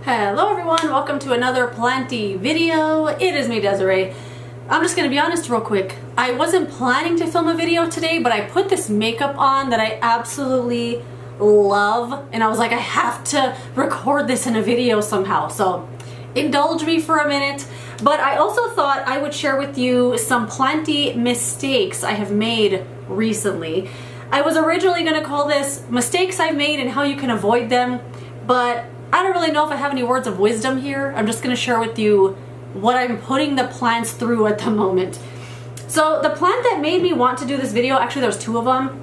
Hello everyone, welcome to another planty video. It is me, Desiree. I'm just gonna be honest real quick. I wasn't planning to film a video today, but I put this makeup on that I absolutely love, and I was like, I have to record this in a video somehow, so indulge me for a minute. But I also thought I would share with you some planty mistakes I have made recently. I was originally gonna call this mistakes I've made and how you can avoid them, but I don't really know if I have any words of wisdom here. I'm just gonna share with you what I'm putting the plants through at the moment. So the plant that made me want to do this video, actually there's two of them.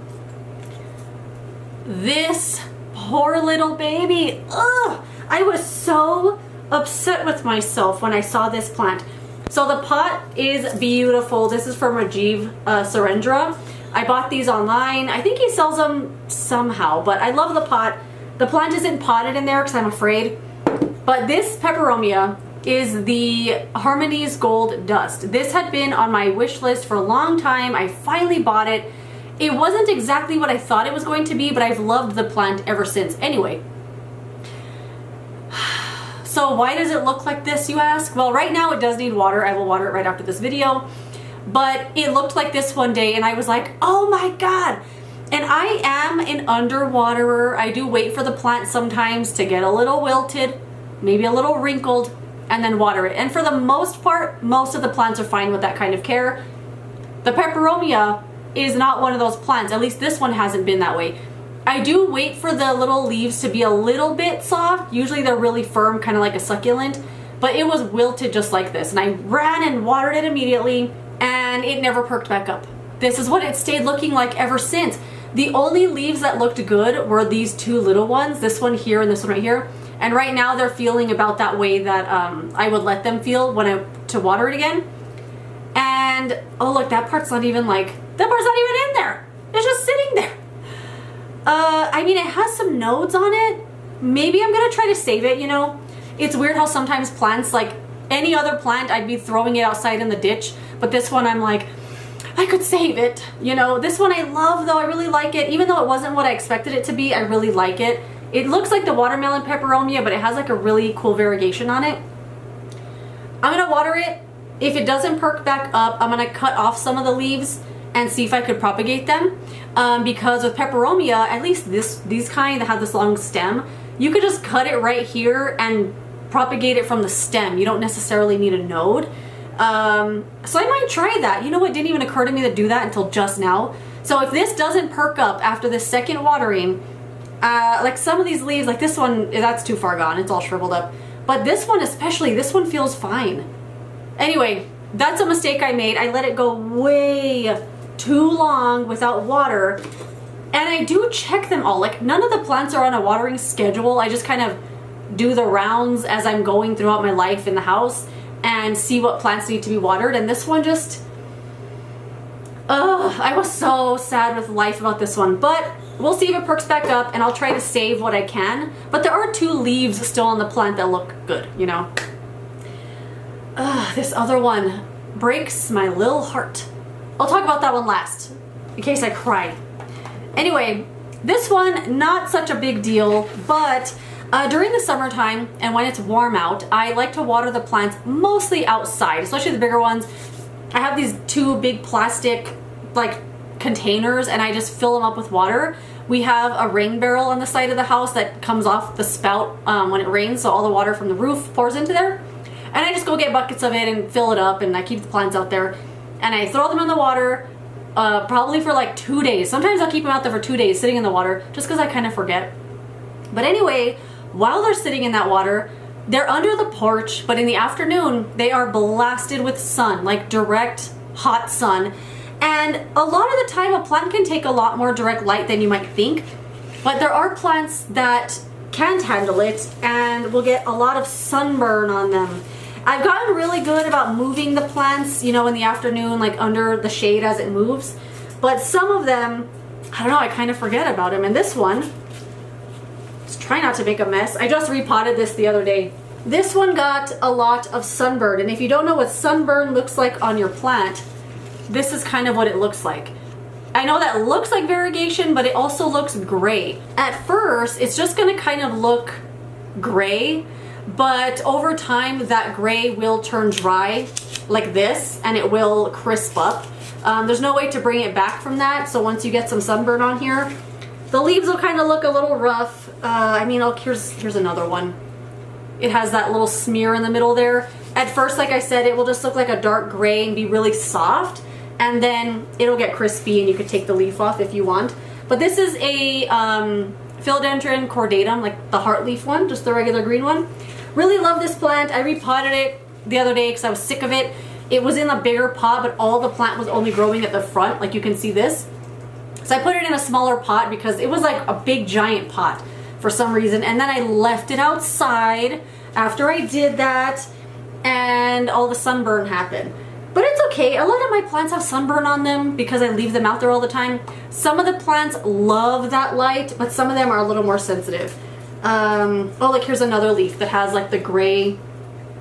This poor little baby. Ugh! I was so upset with myself when I saw this plant. So the pot is beautiful. This is from Rajiv Surendra. I bought these online. I think he sells them somehow, but I love the pot. The plant isn't potted in there because I'm afraid. But this Pepperomia is the Harmony's Gold Dust. This had been on my wish list for a long time. I finally bought it. It wasn't exactly what I thought it was going to be, but I've loved the plant ever since. Anyway, so why does it look like this, you ask? Well, right now it does need water. I will water it right after this video. But it looked like this one day and I was like, oh my God. And I am an underwaterer. I do wait for the plant sometimes to get a little wilted, maybe a little wrinkled, and then water it. And for the most part, most of the plants are fine with that kind of care. The Pepperomia is not one of those plants. At least this one hasn't been that way. I do wait for the little leaves to be a little bit soft. Usually they're really firm, kind of like a succulent. But it was wilted just like this. And I ran and watered it immediately, and it never perked back up. This is what it stayed looking like ever since. The only leaves that looked good were these two little ones, this one here and this one right here. And right now they're feeling about that way that I would let them feel when to water it again. And oh look, that part's not even like, that part's not even in there. It's just sitting there. I mean, it has some nodes on it. Maybe I'm gonna try to save it, you know. It's weird how sometimes plants, like any other plant, I'd be throwing it outside in the ditch. But this one I'm like, I could save it, you know. This one I love though, I really like it. Even though it wasn't what I expected it to be, I really like it. It looks like the watermelon Pepperomia, but it has like a really cool variegation on it. I'm gonna water it. If it doesn't perk back up, I'm gonna cut off some of the leaves and see if I could propagate them. Because with Pepperomia, at least these kind that have this long stem, you could just cut it right here and propagate it from the stem. You don't necessarily need a node. So I might try that. You know what, didn't even occur to me to do that until just now. So if this doesn't perk up after the second watering, like some of these leaves, like this one, that's too far gone. It's all shriveled up. But this one especially, this one feels fine. Anyway, that's a mistake I made. I let it go way too long without water. And I do check them all. Like none of the plants are on a watering schedule. I just kind of do the rounds as I'm going throughout my life in the house and see what plants need to be watered. And this one just, I was so sad with life about this one. But we'll see if it perks back up, and I'll try to save what I can. But there are two leaves still on the plant that look good, you know. This other one breaks my little heart. I'll talk about that one last, in case I cry. Anyway, this one, not such a big deal, but during the summertime and when it's warm out, I like to water the plants mostly outside, especially the bigger ones. I have these two big plastic like containers and I just fill them up with water. We have a rain barrel on the side of the house that comes off the spout when it rains, so all the water from the roof pours into there. And I just go get buckets of it and fill it up, and I keep the plants out there. And I throw them in the water probably for like 2 days. Sometimes I'll keep them out there for 2 days sitting in the water just because I kind of forget. But anyway, while they're sitting in that water, they're under the porch, but in the afternoon, they are blasted with sun, like direct hot sun. And a lot of the time, a plant can take a lot more direct light than you might think, but there are plants that can't handle it and will get a lot of sunburn on them. I've gotten really good about moving the plants, you know, in the afternoon, like under the shade as it moves. But some of them, I don't know, I kind of forget about them. And this one, just try not to make a mess. I just repotted this the other day. This one got a lot of sunburn. And if you don't know what sunburn looks like on your plant, this is kind of what it looks like. I know that looks like variegation, but it also looks gray. At first, it's just gonna kind of look gray, but over time that gray will turn dry like this and it will crisp up. There's no way to bring it back from that, so once you get some sunburn on here, the leaves will kind of look a little rough. I mean, here's another one. It has that little smear in the middle there. At first, like I said, it will just look like a dark gray and be really soft, and then it'll get crispy and you could take the leaf off if you want. But this is a Philodendron cordatum, like the heart leaf one, just the regular green one. Really love this plant. I repotted it the other day because I was sick of it. It was in a bigger pot, but all the plant was only growing at the front, like you can see this. So I put it in a smaller pot because it was like a big giant pot for some reason, and then I left it outside after I did that, and all the sunburn happened. But it's okay. A lot of my plants have sunburn on them because I leave them out there all the time. Some of the plants love that light, but some of them are a little more sensitive. Oh, look, here's another leaf that has like the gray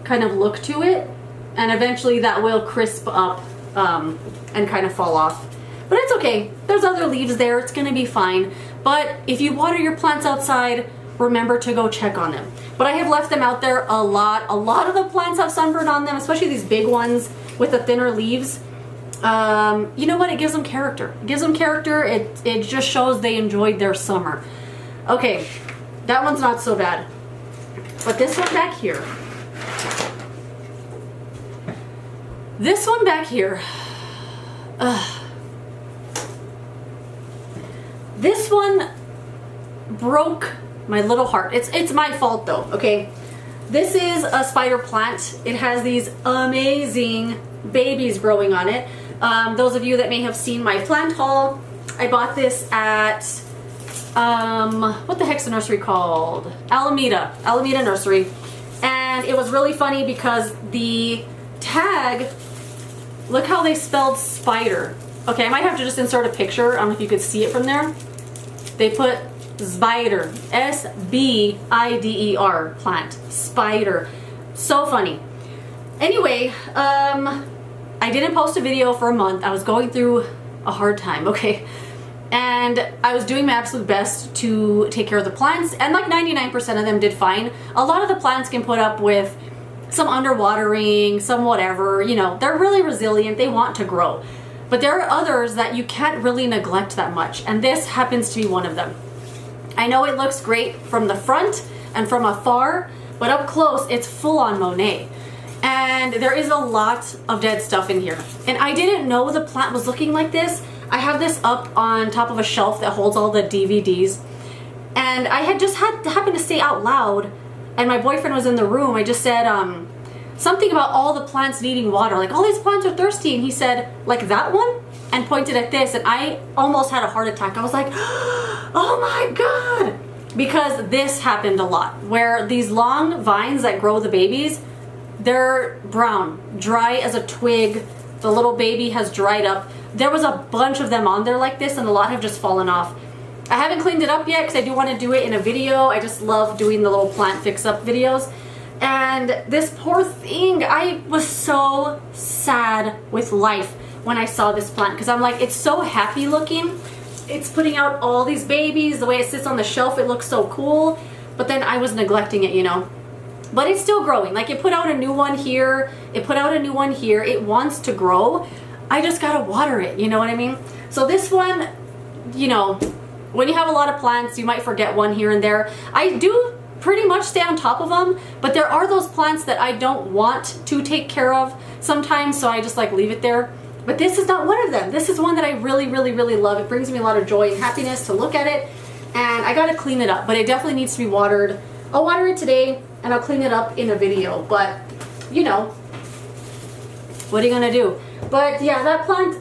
kind of look to it, and eventually that will crisp up and kind of fall off. But it's okay. There's other leaves there. It's going to be fine. But if you water your plants outside, remember to go check on them. But I have left them out there a lot. A lot of the plants have sunburn on them, especially these big ones with the thinner leaves. You know what? It gives them character. It gives them character. It just shows they enjoyed their summer. Okay, that one's not so bad. But this one back here. This one back here. This one broke my little heart. It's my fault though, okay? This is a spider plant. It has these amazing babies growing on it. Those of you that may have seen my plant haul, I bought this at, what the heck's the nursery called? Alameda Nursery. And it was really funny because the tag, look how they spelled spider. Okay, I might have to just insert a picture. I don't know if you could see it from there. They put spider, S-B-I-D-E-R, plant, spider. So funny. Anyway, I didn't post a video for a month. I was going through a hard time, okay? And I was doing my absolute best to take care of the plants, and like 99% of them did fine. A lot of the plants can put up with some underwatering, some whatever, you know, they're really resilient, they want to grow. But there are others that you can't really neglect that much, and this happens to be one of them. I know it looks great from the front and from afar, but up close it's full on Monet. And there is a lot of dead stuff in here. And I didn't know the plant was looking like this. I have this up on top of a shelf that holds all the DVDs. And I had just happened to say out loud, and my boyfriend was in the room, I just said, something about all the plants needing water, like all these plants are thirsty, and he said, like that one? And pointed at this, and I almost had a heart attack. I was like, oh my God! Because this happened a lot, where these long vines that grow the babies, they're brown, dry as a twig, the little baby has dried up. There was a bunch of them on there like this, and a lot have just fallen off. I haven't cleaned it up yet, because I do want to do it in a video. I just love doing the little plant fix-up videos. And this poor thing, I was so sad with life when I saw this plant, because I'm like, it's so happy looking. It's putting out all these babies. The way it sits on the shelf, it looks so cool. But then I was neglecting it, you know. But it's still growing. Like, it put out a new one here. It put out a new one here. It wants to grow. I just gotta water it, you know what I mean? So this one, you know, when you have a lot of plants, you might forget one here and there. I do pretty much stay on top of them, but there are those plants that I don't want to take care of sometimes, so I just like leave it there. But this is not one of them. This is one that I really, really, really love. It brings me a lot of joy and happiness to look at it, and I gotta clean it up, but it definitely needs to be watered. I'll water it today, and I'll clean it up in a video, but you know, what are you gonna do? But yeah, that plant,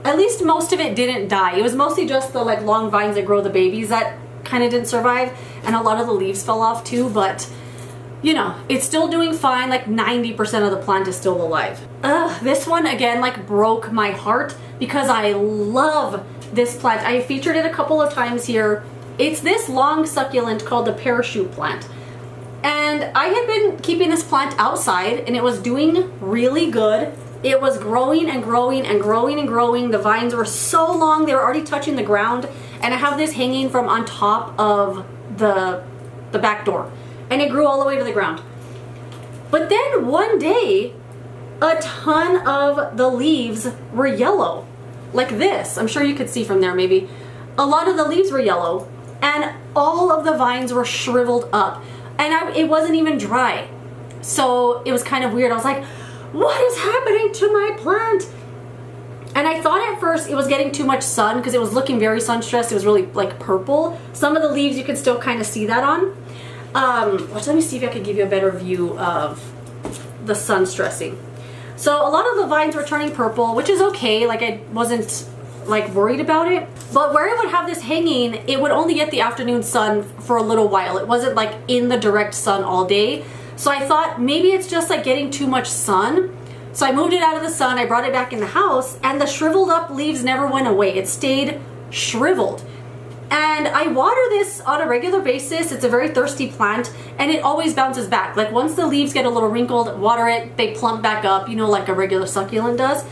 at least most of it didn't die. It was mostly just the like long vines that grow the babies that kind of didn't survive, and a lot of the leaves fell off too, but you know, it's still doing fine. Like 90% of the plant is still alive. This one again like broke my heart because I love this plant. I featured it a couple of times here. It's this long succulent called the parachute plant, and I had been keeping this plant outside, and it was doing really good. It was growing and growing and growing and growing. The vines were so long, they were already touching the ground, and I have this hanging from on top of the back door. and it grew all the way to the ground. But then one day, a ton of the leaves were yellow, like this. I'm sure you could see from there maybe. A lot of the leaves were yellow, and all of the vines were shriveled up, and it wasn't even dry. So it was kind of weird. I was like, what is happening to my plant? And I thought at first it was getting too much sun because it was looking very sun stressed. It was really like purple. Some of the leaves you could still kind of see that on. Let me see if I can give you a better view of the sun stressing. So a lot of the vines were turning purple, which is okay. Like I wasn't like worried about it. But where I would have this hanging, it would only get the afternoon sun for a little while. It wasn't like in the direct sun all day. So I thought maybe it's just like getting too much sun. So I moved it out of the sun, I brought it back in the house, and the shriveled up leaves never went away. It stayed shriveled. And I water this on a regular basis. It's a very thirsty plant, and it always bounces back. Like once the leaves get a little wrinkled, water it, they plump back up, you know, like a regular succulent does.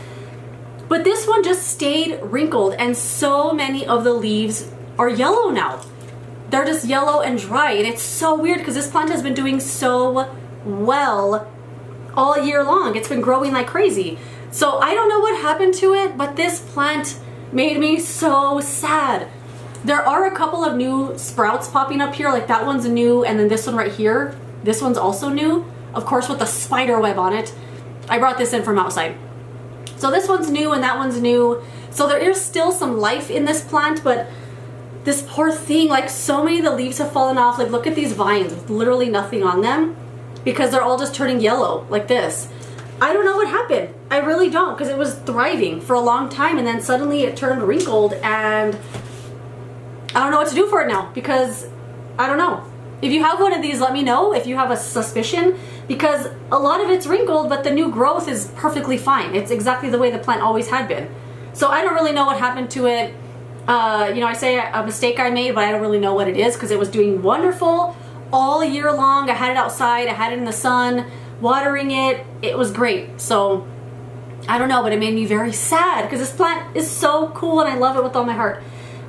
But this one just stayed wrinkled, and so many of the leaves are yellow now. They're just yellow and dry, and it's so weird because this plant has been doing so well all year long. It's been growing like crazy. So I don't know what happened to it, but this plant made me so sad. There are a couple of new sprouts popping up here, like that one's new, and then this one right here, this one's also new, of course with the spider web on it. I brought this in from outside. So this one's new and that one's new. So there is still some life in this plant, but this poor thing, like so many of the leaves have fallen off. Like look at these vines with literally nothing on them because they're all just turning yellow like this. I don't know what happened. I really don't, because it was thriving for a long time and then suddenly it turned wrinkled, and I don't know what to do for it now because I don't know. If you have one of these, let me know if you have a suspicion, because a lot of it's wrinkled, but the new growth is perfectly fine. It's exactly the way the plant always had been. So I don't really know what happened to it. You know, I say a mistake I made, but I don't really know what it is because it was doing wonderful all year long. I had it outside, I had it in the sun, watering it. It was great. So I don't know, but it made me very sad because this plant is so cool and I love it with all my heart.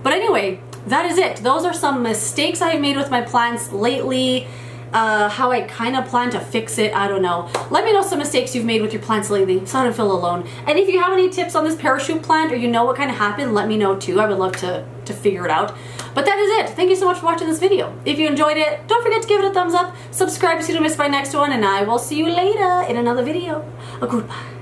But anyway, that is it. Those are some mistakes I've made with my plants lately. How I kind of plan to fix it, I don't know. Let me know some mistakes you've made with your plants lately so I don't feel alone. And if you have any tips on this parachute plant, or you know what kind of happened, let me know too. I would love to figure it out. But that is it. Thank you so much for watching this video. If you enjoyed it, don't forget to give it a thumbs up, subscribe so you don't miss my next one, and I will see you later in another video. Goodbye.